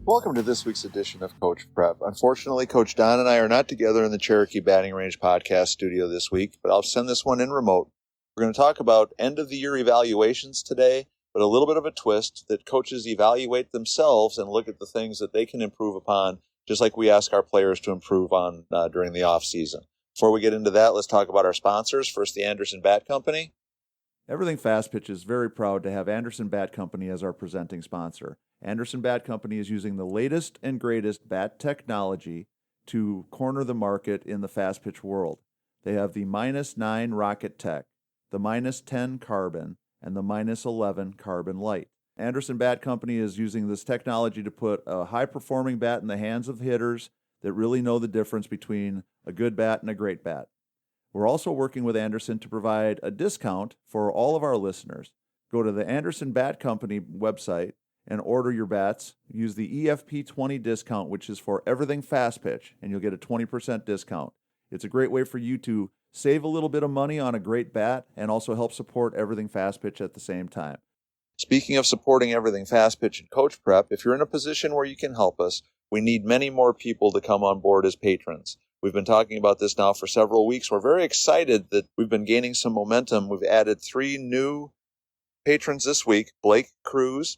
Welcome to this week's edition of Coach Prep. Unfortunately, Coach Don and I are not together in the Cherokee Batting Range podcast studio this week, but I'll send this one in remote. We're going to talk about end-of-the-year evaluations today, but a little bit of a twist that coaches evaluate themselves and look at the things that they can improve upon, just like we ask our players to improve on during the off-season. Before we get into that, let's talk about our sponsors. First, the Anderson Bat Company. Everything Fast Pitch is very proud to have Anderson Bat Company as our presenting sponsor. Anderson Bat Company is using the latest and greatest bat technology to corner the market in the fast pitch world. They have the -9 Rocket Tech, the -10 Carbon, and the -11 Carbon Light. Anderson Bat Company is using this technology to put a high-performing bat in the hands of hitters that really know the difference between a good bat and a great bat. We're also working with Anderson to provide a discount for all of our listeners. Go to the Anderson Bat Company website and order your bats. Use the EFP20 discount, which is for everything fast pitch, and you'll get a 20% discount. It's a great way for you to save a little bit of money on a great bat and also help support everything fast pitch at the same time. Speaking of supporting everything fast pitch and Coach Prep, if you're in a position where you can help us, we need many more people to come on board as patrons. We've been talking about this now for several weeks. We're very excited that we've been gaining some momentum. We've added 3 new patrons this week: Blake Cruz,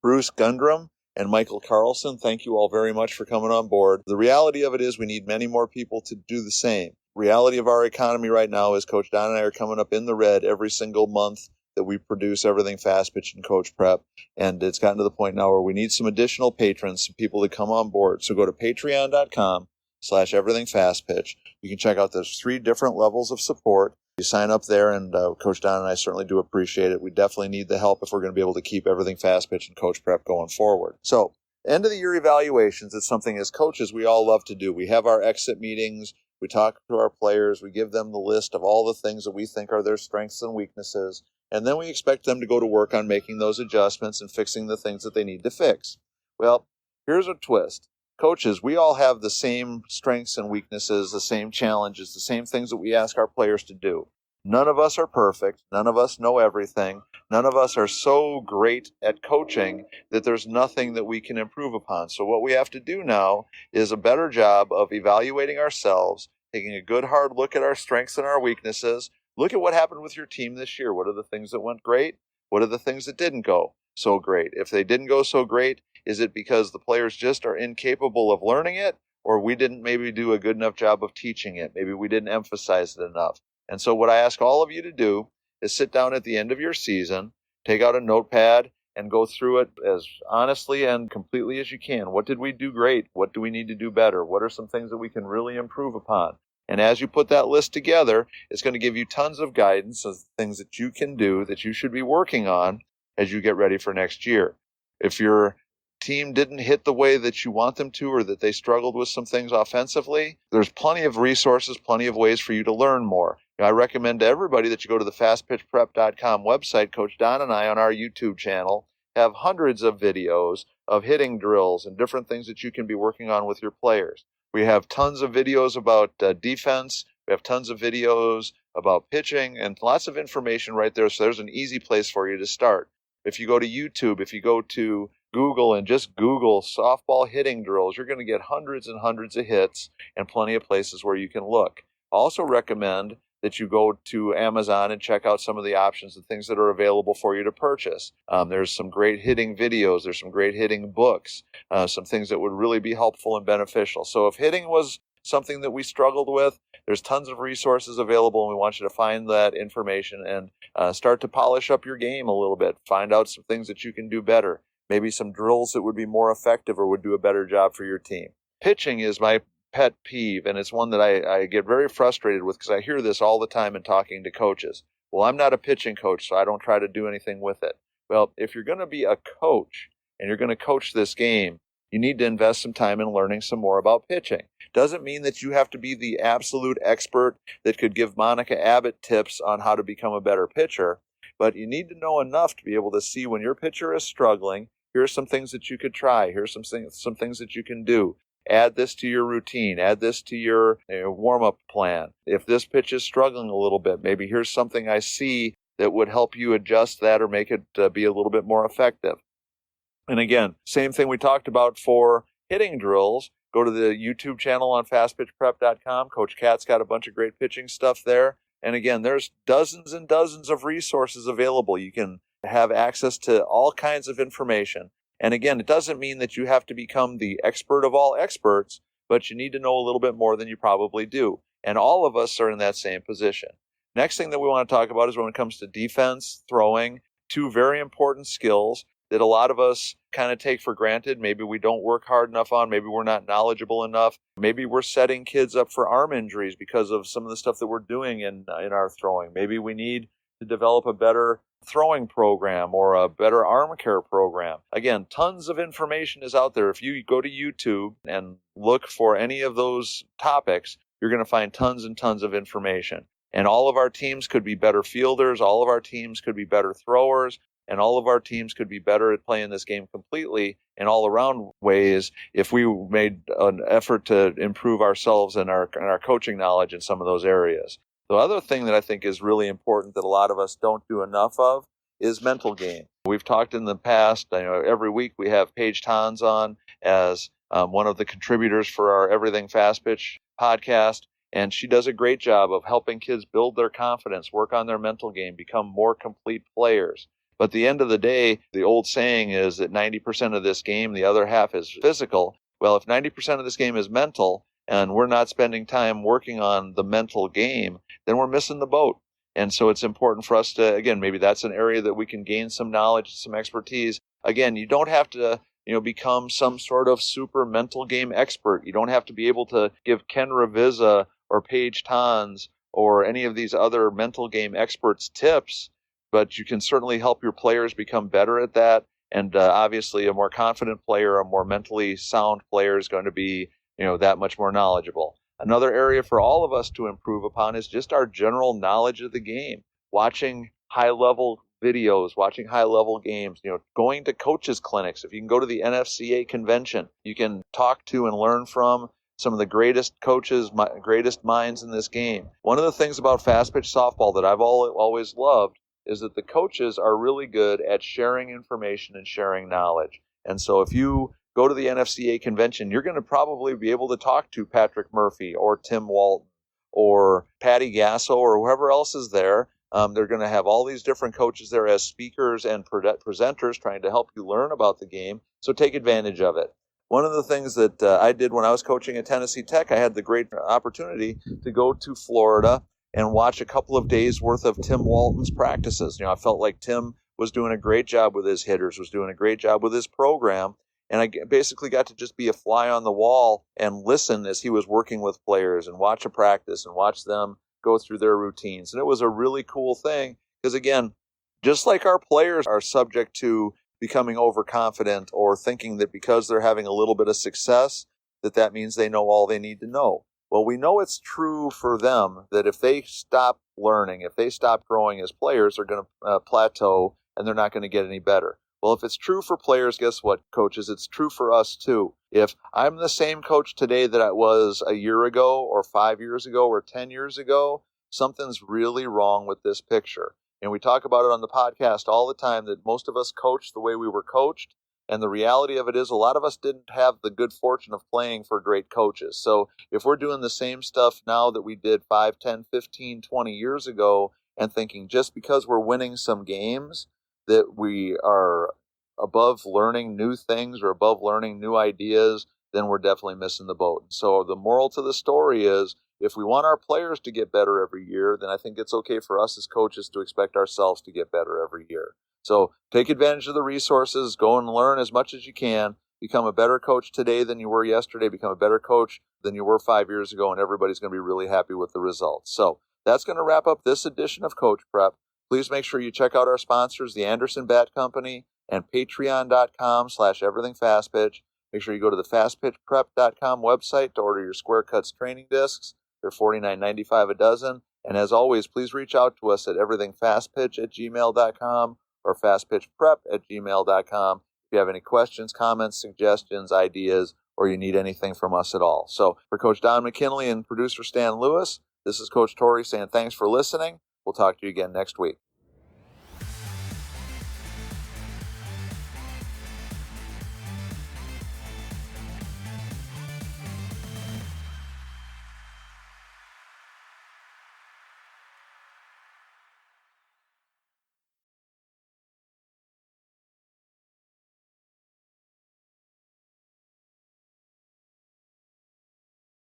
Bruce Gundrum, and Michael Carlson. Thank you all very much for coming on board. The reality of it is we need many more people to do the same. Reality of our economy right now is Coach Don and I are coming up in the red every single month that we produce everything fast pitch and Coach Prep. And it's gotten to the point now where we need some additional patrons, some people to come on board. So go to patreon.com/everythingfastpitch. You can check out those 3 different levels of support. You sign up there, and Coach Don and I certainly do appreciate it. We definitely need the help if we're going to be able to keep everything fast pitch and Coach Prep going forward. So, end of the year evaluations is something as coaches we all love to do. We have our exit meetings. We talk to our players. We give them the list of all the things that we think are their strengths and weaknesses. And then we expect them to go to work on making those adjustments and fixing the things that they need to fix. Well, here's a twist. Coaches, we all have the same strengths and weaknesses, the same challenges, the same things that we ask our players to do. None of us are perfect. None of us know everything. None of us are so great at coaching that there's nothing that we can improve upon. So what we have to do now is a better job of evaluating ourselves, taking a good hard look at our strengths and our weaknesses. Look at what happened with your team this year. What are the things that went great? What are the things that didn't go so great? If they didn't go so great, is it because the players just are incapable of learning it, or we didn't maybe do a good enough job of teaching it? Maybe we didn't emphasize it enough. And so what I ask all of you to do is sit down at the end of your season, take out a notepad, and go through it as honestly and completely as you can. What did we do great? What do we need to do better? What are some things that we can really improve upon? And as you put that list together, it's going to give you tons of guidance of things that you can do that you should be working on as you get ready for next year. If your team didn't hit the way that you want them to, or that they struggled with some things offensively, there's plenty of resources, plenty of ways for you to learn more. I recommend to everybody that you go to the fastpitchprep.com website. Coach Don and I on our YouTube channel have hundreds of videos of hitting drills and different things that you can be working on with your players. We have tons of videos about defense. We have tons of videos about pitching and lots of information right there. So there's an easy place for you to start. If you go to YouTube, if you go to Google and just Google softball hitting drills, you're going to get hundreds and hundreds of hits and plenty of places where you can look. I also recommend that you go to Amazon and check out some of the options and things that are available for you to purchase. There's some great hitting videos. There's some great hitting books, some things that would really be helpful and beneficial. So if hitting was something that we struggled with, there's tons of resources available, and we want you to find that information and start to polish up your game a little bit. Find out some things that you can do better. Maybe some drills that would be more effective or would do a better job for your team. Pitching is my pet peeve, and it's one that I get very frustrated with because I hear this all the time in talking to coaches. Well, I'm not a pitching coach, so I don't try to do anything with it. Well, if you're going to be a coach and you're going to coach this game, you need to invest some time in learning some more about pitching. Doesn't mean that you have to be the absolute expert that could give Monica Abbott tips on how to become a better pitcher, but you need to know enough to be able to see when your pitcher is struggling. Here are some things that you could try. Here's some things that you can do. Add this to your routine. Add this to your warm-up plan. If this pitch is struggling a little bit, maybe here's something I see that would help you adjust that or make it be a little bit more effective. And again, same thing we talked about for hitting drills. Go to the YouTube channel on fastpitchprep.com. Coach Kat's got a bunch of great pitching stuff there. And again, there's dozens and dozens of resources available. You can have access to all kinds of information. And again, it doesn't mean that you have to become the expert of all experts, but you need to know a little bit more than you probably do. And all of us are in that same position. Next thing that we want to talk about is when it comes to defense, throwing, two very important skills that a lot of us kind of take for granted. Maybe we don't work hard enough on. Maybe we're not knowledgeable enough. Maybe we're setting kids up for arm injuries because of some of the stuff that we're doing in our throwing. Maybe we need to develop a better throwing program or a better arm care program. Again, tons of information is out there. If you go to YouTube and look for any of those topics, you're going to find tons and tons of information. And all of our teams could be better fielders. All of our teams could be better throwers. And all of our teams could be better at playing this game completely in all around ways if we made an effort to improve ourselves and our coaching knowledge in some of those areas. The other thing that I think is really important that a lot of us don't do enough of is mental game. We've talked in the past, every week we have Paige Tons on as one of the contributors for our Everything Fast Pitch podcast. And she does a great job of helping kids build their confidence, work on their mental game, become more complete players. But at the end of the day, the old saying is that 90% of this game, the other half is physical. Well, if 90% of this game is mental and we're not spending time working on the mental game, then we're missing the boat. And so it's important for us to, again, maybe that's an area that we can gain some knowledge, some expertise. Again, you don't have to, become some sort of super mental game expert. You don't have to be able to give Ken Ravizza or Paige Tons or any of these other mental game experts tips. But you can certainly help your players become better at that. And obviously, a more confident player, a more mentally sound player is going to be, that much more knowledgeable. Another area for all of us to improve upon is just our general knowledge of the game. Watching high-level videos, watching high-level games, going to coaches' clinics. If you can go to the NFCA convention, you can talk to and learn from some of the greatest coaches, greatest minds in this game. One of the things about fast pitch softball that I've always loved is that the coaches are really good at sharing information and sharing knowledge. And so if you go to the NFCA convention, you're going to probably be able to talk to Patrick Murphy or Tim Walton or Patty Gasso or whoever else is there. They're going to have all these different coaches there as speakers and presenters trying to help you learn about the game. So take advantage of it. One of the things that I did when I was coaching at Tennessee Tech, I had the great opportunity to go to Florida and watch a couple of days worth of Tim Walton's practices. I felt like Tim was doing a great job with his hitters, was doing a great job with his program. And I basically got to just be a fly on the wall and listen as he was working with players and watch a practice and watch them go through their routines. And it was a really cool thing because, again, just like our players are subject to becoming overconfident or thinking that because they're having a little bit of success, that means they know all they need to know. Well, we know it's true for them that if they stop learning, if they stop growing as players, they're going to plateau and they're not going to get any better. Well, if it's true for players, guess what, coaches? It's true for us too. If I'm the same coach today that I was a year ago or 5 years ago or 10 years ago, something's really wrong with this picture. And we talk about it on the podcast all the time that most of us coach the way we were coached. And the reality of it is a lot of us didn't have the good fortune of playing for great coaches. So if we're doing the same stuff now that we did 5, 10, 15, 20 years ago and thinking just because we're winning some games that we are above learning new things or above learning new ideas, then we're definitely missing the boat. So the moral to the story is if we want our players to get better every year, then I think it's okay for us as coaches to expect ourselves to get better every year. So take advantage of the resources, go and learn as much as you can, become a better coach today than you were yesterday, become a better coach than you were 5 years ago, and everybody's going to be really happy with the results. So that's going to wrap up this edition of Coach Prep. Please make sure you check out our sponsors, the Anderson Bat Company and patreon.com/everythingfastpitch. Make sure you go to the fastpitchprep.com website to order your Square Cuts training discs. They're $49.95 a dozen. And as always, please reach out to us at everythingfastpitch@gmail.com or fastpitchprep@gmail.com if you have any questions, comments, suggestions, ideas, or you need anything from us at all. So for Coach Don McKinley and producer Stan Lewis, this is Coach Torrey saying thanks for listening. We'll talk to you again next week.